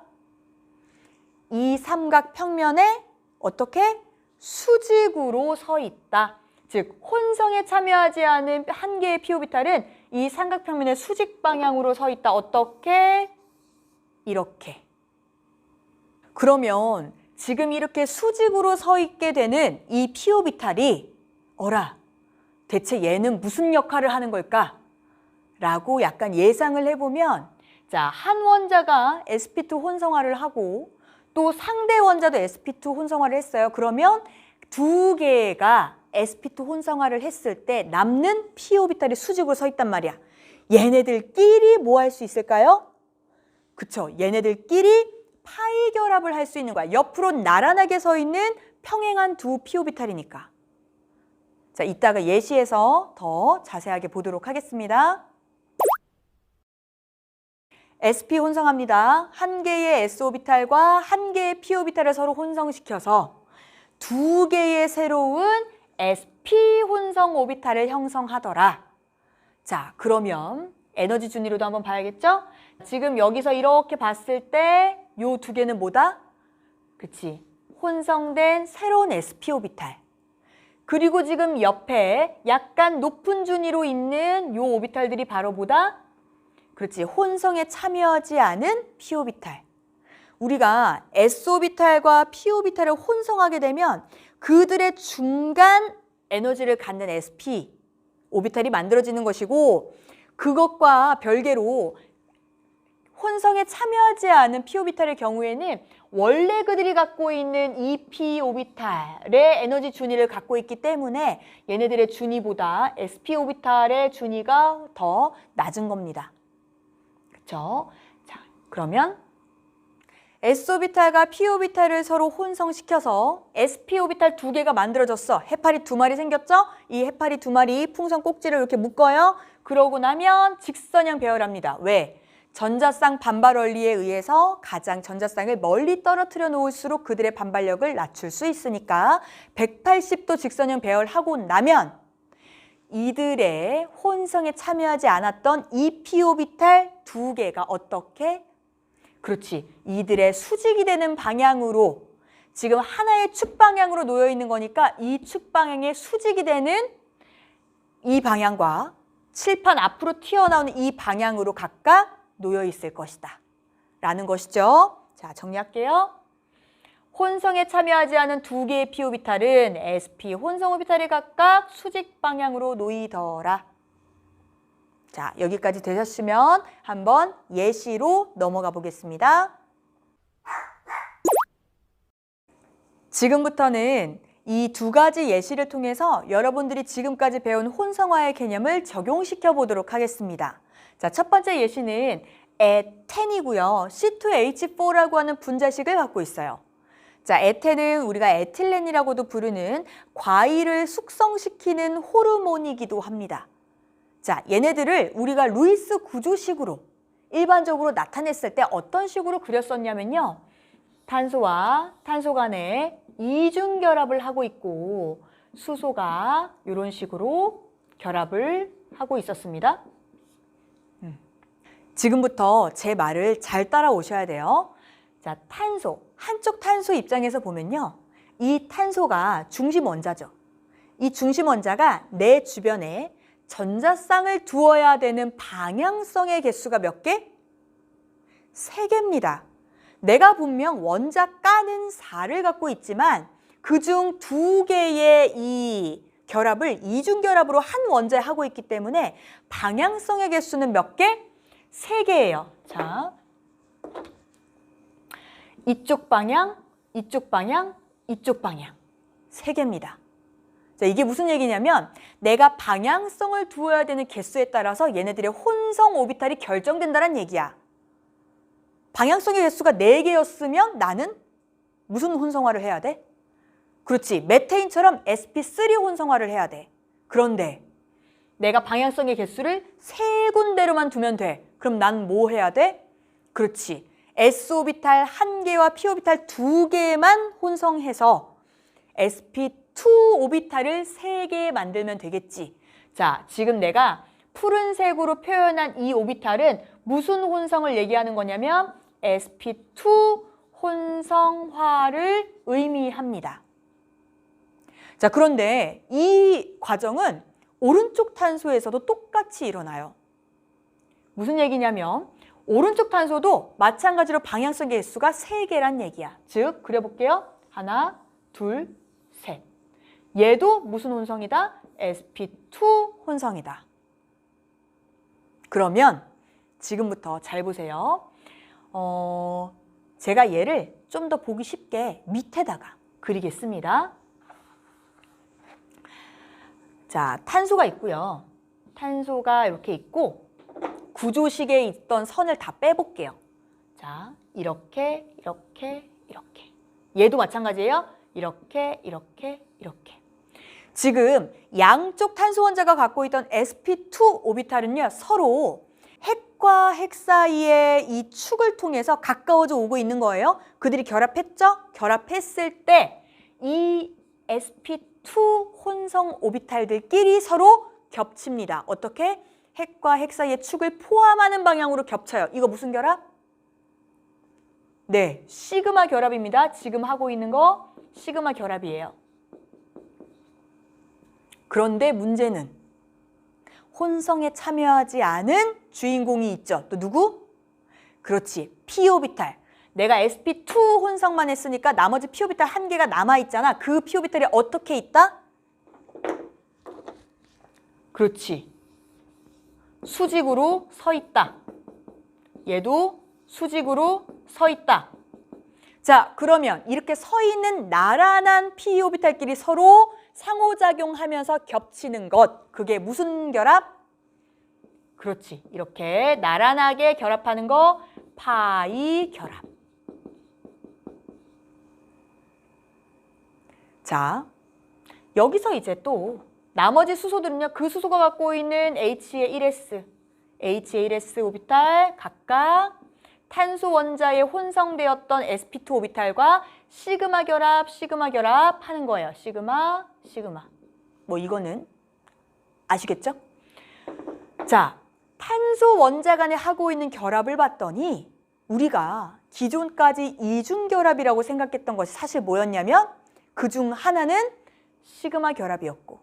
이 삼각 평면에 어떻게? 수직으로 서 있다. 즉, 혼성에 참여하지 않은 1개의 p 오비탈은 이 삼각 평면의 수직 방향으로 서 있다. 어떻게? 이렇게. 그러면 지금 이렇게 수직으로 서 있게 되는 이 p 오비탈이 어라, 대체 얘는 무슨 역할을 하는 걸까? 라고 약간 예상을 해보면, 자, 한 원자가 sp2 혼성화를 하고 또 상대 원자도 sp2 혼성화를 했어요. 그러면 2개가 sp2 혼성화를 했을 때 남는 p 오비탈이 수직으로 서 있단 말이야. 얘네들끼리 뭐 할 수 있을까요? 그쵸, 얘네들끼리 파이 결합을 할 수 있는 거야. 옆으로 나란하게 서 있는 평행한 두 p 오비탈이니까. 자, 이따가 예시에서 더 자세하게 보도록 하겠습니다. sp 혼성합니다. 1개의 s 오비탈과 1개의 p 오비탈을 서로 혼성시켜서 2개의 새로운 sp 혼성 오비탈을 형성하더라. 자, 그러면 에너지 준위로도 한번 봐야겠죠? 지금 여기서 이렇게 봤을 때 요 2개는 뭐다? 그치, 혼성된 새로운 sp 오비탈. 그리고 지금 옆에 약간 높은 준위로 있는 요 오비탈들이 바로 뭐다? 그렇지, 혼성에 참여하지 않은 p 오비탈. 우리가 s 오비탈과 p 오비탈을 혼성하게 되면 그들의 중간 에너지를 갖는 sp 오비탈이 만들어지는 것이고, 그것과 별개로 혼성에 참여하지 않은 p 오비탈의 경우에는 원래 그들이 갖고 있는 이 p 오비탈의 에너지 준위를 갖고 있기 때문에 얘네들의 준위보다 sp 오비탈의 준위가 더 낮은 겁니다. 그렇죠? 자, 그러면 s 오비탈과 p 오비탈을 서로 혼성시켜서 sp 오비탈 2개가 만들어졌어. 해파리 2마리 생겼죠? 이 해파리 2마리 풍선 꼭지를 이렇게 묶어요. 그러고 나면 직선형 배열합니다. 왜? 전자쌍 반발 원리에 의해서 가장 전자쌍을 멀리 떨어뜨려 놓을수록 그들의 반발력을 낮출 수 있으니까 180도 직선형 배열하고 나면 이들의 혼성에 참여하지 않았던 이 p 오비탈 2개가 어떻게? 그렇지, 이들의 수직이 되는 방향으로, 지금 하나의 축 방향으로 놓여 있는 거니까 이 축 방향의 수직이 되는 이 방향과 칠판 앞으로 튀어나오는 이 방향으로 각각 놓여 있을 것이다 라는 것이죠. 자, 정리할게요. 혼성에 참여하지 않은 2개의 p 오비탈은 sp 혼성 오비탈이 각각 수직 방향으로 놓이더라. 자, 여기까지 되셨으면 한번 예시로 넘어가 보겠습니다. 지금부터는 이 2가지 예시를 통해서 여러분들이 지금까지 배운 혼성화의 개념을 적용시켜 보도록 하겠습니다. 자, 첫 번째 예시는 에텐이고요. C2H4라고 하는 분자식을 갖고 있어요. 자, 에텐은 우리가 에틸렌이라고도 부르는 과일을 숙성시키는 호르몬이기도 합니다. 자, 얘네들을 우리가 루이스 구조식으로 일반적으로 나타냈을 때 어떤 식으로 그렸었냐면요. 탄소와 탄소 간에 이중결합을 하고 있고 수소가 이런 식으로 결합을 하고 있었습니다. 지금부터 제 말을 잘 따라오셔야 돼요. 자, 탄소, 한쪽 탄소 입장에서 보면요. 이 탄소가 중심 원자죠. 이 중심 원자가 내 주변에 전자쌍을 두어야 되는 방향성의 개수가 몇 개? 3개입니다. 내가 분명 원자 까는 4를 갖고 있지만 그중 2개의 이 결합을 이중결합으로 한 원자에 하고 있기 때문에 방향성의 개수는 몇 개? 3개예요. 자, 이쪽 방향, 이쪽 방향, 이쪽 방향. 3개입니다. 자, 이게 무슨 얘기냐면 내가 방향성을 두어야 되는 개수에 따라서 얘네들의 혼성 오비탈이 결정된다는 얘기야. 방향성의 개수가 4개였으면 나는 무슨 혼성화를 해야 돼? 그렇지, 메테인처럼 sp3 혼성화를 해야 돼. 그런데 내가 방향성의 개수를 3군데로만 두면 돼. 그럼 난 뭐 해야 돼? 그렇지, s오비탈 1개와 p오비탈 2개만 혼성해서 sp2 오비탈을 3개 만들면 되겠지. 자, 지금 내가 푸른색으로 표현한 이 오비탈은 무슨 혼성을 얘기하는 거냐면 sp2 혼성화를 의미합니다. 자, 그런데 이 과정은 오른쪽 탄소에서도 똑같이 일어나요. 무슨 얘기냐면 오른쪽 탄소도 마찬가지로 방향성 개수가 3개란 얘기야. 즉, 그려볼게요. 하나, 둘, 셋. 얘도 무슨 혼성이다? sp2 혼성이다. 그러면 지금부터 잘 보세요. 제가 얘를 좀 더 보기 쉽게 밑에다가 그리겠습니다. 자, 탄소가 있고요. 탄소가 이렇게 있고 구조식에 있던 선을 다 빼볼게요. 자, 이렇게, 이렇게, 이렇게. 얘도 마찬가지예요. 이렇게, 이렇게, 이렇게. 지금 양쪽 탄소 원자가 갖고 있던 sp2 오비탈은요, 서로 핵과 핵 사이의 이 축을 통해서 가까워져 오고 있는 거예요. 그들이 결합했죠? 결합했을 때 이 sp2 혼성 오비탈들끼리 서로 겹칩니다. 어떻게? 핵과 핵 사이의 축을 포함하는 방향으로 겹쳐요. 이거 무슨 결합? 네, 시그마 결합입니다. 지금 하고 있는 거 시그마 결합이에요. 그런데 문제는 혼성에 참여하지 않은 주인공이 있죠. 또 누구? 그렇지, p오비탈. 내가 sp2 혼성만 했으니까 나머지 p오비탈 1개가 남아있잖아. 그 p오비탈이 어떻게 있다? 그렇지, 수직으로 서 있다. 얘도 수직으로 서 있다. 자, 그러면 이렇게 서 있는 나란한 p오비탈끼리 서로 상호작용하면서 겹치는 것, 그게 무슨 결합? 그렇지, 이렇게 나란하게 결합하는 거 파이 결합. 자, 여기서 이제 또 나머지 수소들은요, 그 수소가 갖고 있는 H의 1s, H의 1s 오비탈 각각 탄소 원자에 혼성되었던 sp2 오비탈과 시그마 결합 하는 거예요. 시그마, 시그마. 뭐 이거는 아시겠죠? 자, 탄소 원자 간에 하고 있는 결합을 봤더니 우리가 기존까지 이중결합이라고 생각했던 것이 사실 뭐였냐면 그중 하나는 시그마 결합이었고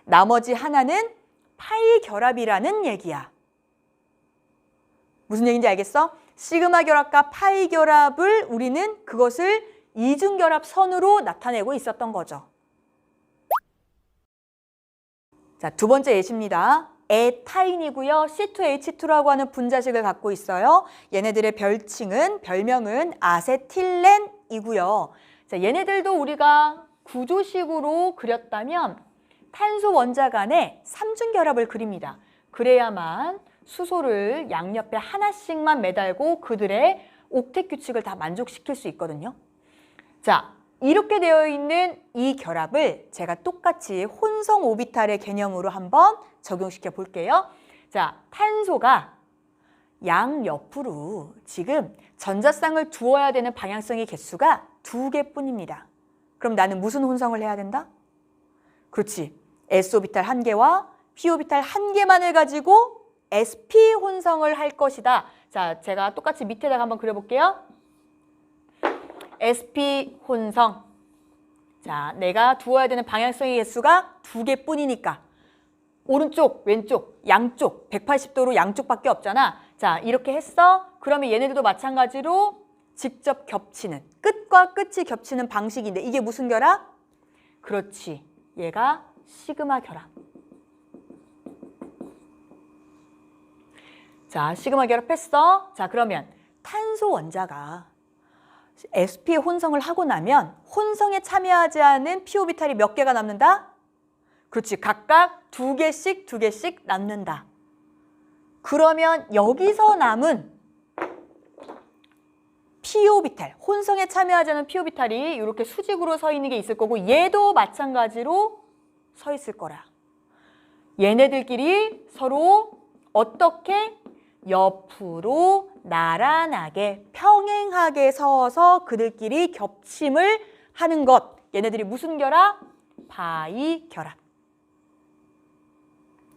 나머지 하나는 파이 결합이라는 얘기야. 무슨 얘기인지 알겠어? 시그마 결합과 파이 결합을 우리는 그것을 이중결합 선으로 나타내고 있었던 거죠. 자, 두 번째 예시입니다. 에타인이고요. C2H2라고 하는 분자식을 갖고 있어요. 얘네들의 별명은 아세틸렌이고요. 자, 얘네들도 우리가 구조식으로 그렸다면 탄소 원자 간에 삼중결합을 그립니다. 그래야만 수소를 양옆에 하나씩만 매달고 그들의 옥텟 규칙을 다 만족시킬 수 있거든요. 자, 이렇게 되어 있는 이 결합을 제가 똑같이 혼성 오비탈의 개념으로 한번 적용시켜 볼게요. 자, 탄소가 양옆으로 지금 전자쌍을 두어야 되는 방향성의 개수가 2개뿐입니다. 그럼 나는 무슨 혼성을 해야 된다? 그렇지. s오비탈 1개와 p오비탈 1개만을 가지고 sp 혼성을 할 것이다. 자, 제가 똑같이 밑에다가 한번 그려볼게요. sp 혼성. 자, 내가 두어야 되는 방향성의 개수가 2개뿐이니까 오른쪽, 왼쪽, 양쪽 180도로 양쪽밖에 없잖아. 자, 이렇게 했어. 그러면 얘네들도 마찬가지로 직접 겹치는, 끝과 끝이 겹치는 방식인데 이게 무슨 결합? 그렇지. 얘가 시그마 결합. 자, 시그마 결합했어. 자, 그러면 탄소 원자가 sp 혼성을 하고 나면 혼성에 참여하지 않은 p오비탈이 몇 개가 남는다? 그렇지. 각각 2개씩 남는다. 그러면 여기서 남은 p오비탈, 혼성에 참여하지 않은 p오비탈이 이렇게 수직으로 서 있는 게 있을 거고 얘도 마찬가지로 서 있을 거라. 얘네들끼리 서로 어떻게? 옆으로 나란하게 평행하게 서서 그들끼리 겹침을 하는 것. 얘네들이 무슨 결합? 바이 결합.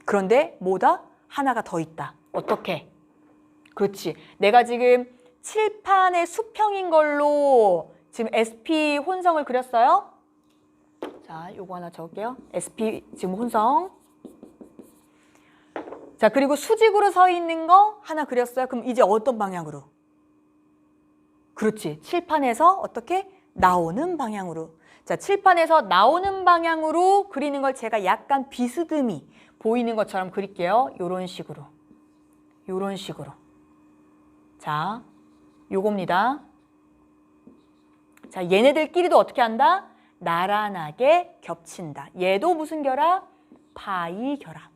그런데 뭐다? 하나가 더 있다. 어떻게? 그렇지. 내가 지금 칠판의 수평인 걸로 지금 sp 혼성을 그렸어요. 자, 요거 하나 적을게요. sp 지금 혼성. 자, 그리고 수직으로 서 있는 거 하나 그렸어요. 그럼 이제 어떤 방향으로? 그렇지. 칠판에서 어떻게? 나오는 방향으로. 자, 칠판에서 나오는 방향으로 그리는 걸 제가 약간 비스듬히 보이는 것처럼 그릴게요. 요런 식으로. 요런 식으로. 자, 요겁니다. 자, 얘네들끼리도 어떻게 한다? 나란하게 겹친다. 얘도 무슨 결합? 파이 결합.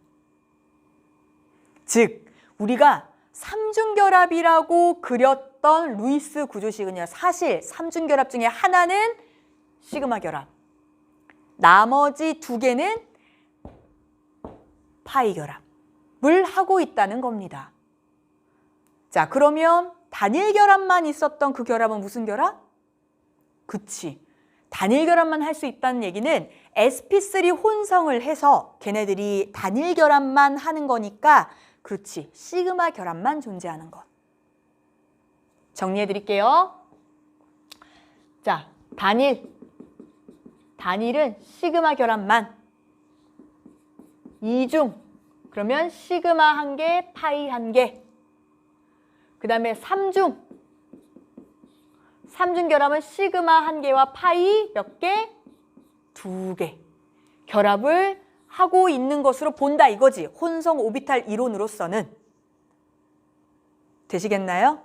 즉, 우리가 삼중결합이라고 그렸던 루이스 구조식은요. 사실 삼중결합 중에 하나는 시그마 결합. 나머지 2개는 파이 결합을 하고 있다는 겁니다. 자, 그러면 단일 결합만 있었던 그 결합은 무슨 결합? 그치. 단일 결합만 할 수 있다는 얘기는 sp3 혼성을 해서 걔네들이 단일 결합만 하는 거니까 그렇지. 시그마 결합만 존재하는 것. 정리해 드릴게요. 자, 단일은 시그마 결합만. 이중, 그러면 시그마 1개, 파이 1개. 그 다음에 삼중 결합은 시그마 1개와 파이 몇 개? 2개. 결합을 하고 있는 것으로 본다 이거지. 혼성 오비탈 이론으로서는. 되시겠나요?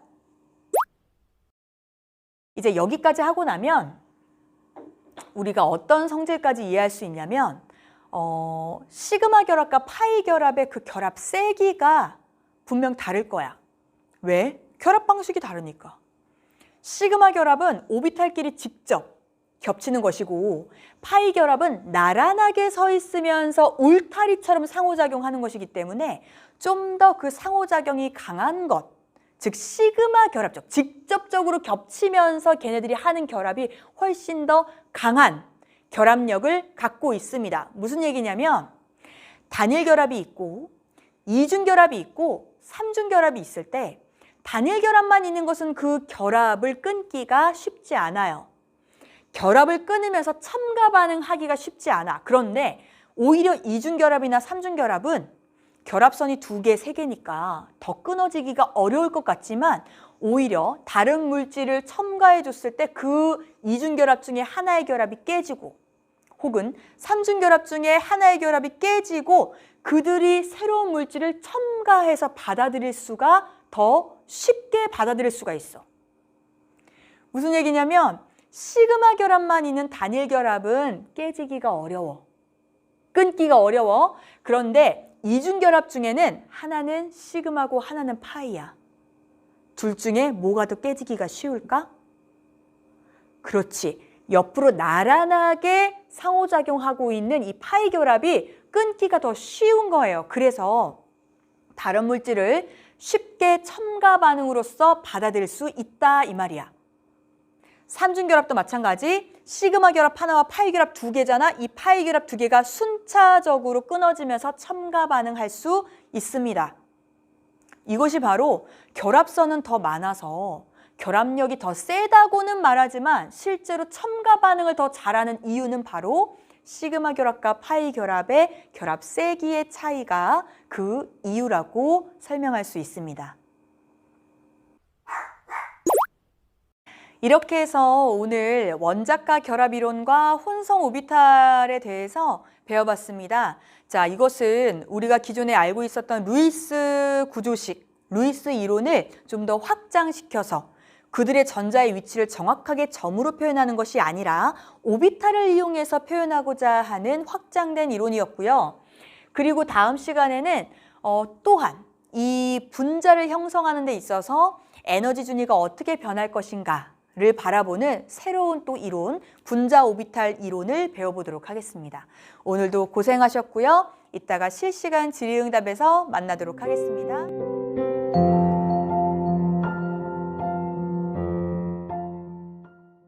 이제 여기까지 하고 나면 우리가 어떤 성질까지 이해할 수 있냐면 시그마 결합과 파이 결합의 그 결합 세기가 분명 다를 거야. 왜? 결합 방식이 다르니까. 시그마 결합은 오비탈끼리 직접 겹치는 것이고 파이 결합은 나란하게 서 있으면서 울타리처럼 상호작용하는 것이기 때문에 좀 더 그 상호작용이 강한 것, 즉 시그마 결합적, 직접적으로 겹치면서 걔네들이 하는 결합이 훨씬 더 강한 결합력을 갖고 있습니다. 무슨 얘기냐면 단일 결합이 있고 이중 결합이 있고 삼중 결합이 있을 때 단일 결합만 있는 것은 그 결합을 끊기가 쉽지 않아요. 결합을 끊으면서 첨가 반응하기가 쉽지 않아. 그런데 오히려 이중결합이나 삼중결합은 결합선이 2개, 3개니까 더 끊어지기가 어려울 것 같지만 오히려 다른 물질을 첨가해 줬을 때 그 이중결합 중에 하나의 결합이 깨지고 혹은 삼중결합 중에 하나의 결합이 깨지고 그들이 새로운 물질을 첨가해서 받아들일 수가 더 쉽게 받아들일 수가 있어. 무슨 얘기냐면 시그마 결합만 있는 단일 결합은 깨지기가 어려워. 끊기가 어려워. 그런데 이중 결합 중에는 하나는 시그마고 하나는 파이야. 둘 중에 뭐가 더 깨지기가 쉬울까? 그렇지. 옆으로 나란하게 상호작용하고 있는 이 파이 결합이 끊기가 더 쉬운 거예요. 그래서 다른 물질을 쉽게 첨가 반응으로서 받아들일 수 있다 이 말이야. 삼중 결합도 마찬가지. 시그마 결합 하나와 파이 결합 두 개잖아. 이 파이 결합 두 개가 순차적으로 끊어지면서 첨가 반응할 수 있습니다. 이것이 바로 결합선은 더 많아서 결합력이 더 세다고는 말하지만 실제로 첨가 반응을 더 잘하는 이유는 바로 시그마 결합과 파이 결합의 결합 세기의 차이가 그 이유라고 설명할 수 있습니다. 이렇게 해서 오늘 원자가 결합 이론과 혼성 오비탈에 대해서 배워봤습니다. 자, 이것은 우리가 기존에 알고 있었던 루이스 구조식, 루이스 이론을 좀 더 확장시켜서 그들의 전자의 위치를 정확하게 점으로 표현하는 것이 아니라 오비탈을 이용해서 표현하고자 하는 확장된 이론이었고요. 그리고 다음 시간에는 또한 이 분자를 형성하는 데 있어서 에너지 준위가 어떻게 변할 것인가를 바라보는 새로운 또 이론, 분자 오비탈 이론을 배워보도록 하겠습니다. 오늘도 고생하셨고요. 이따가 실시간 질의응답에서 만나도록 하겠습니다.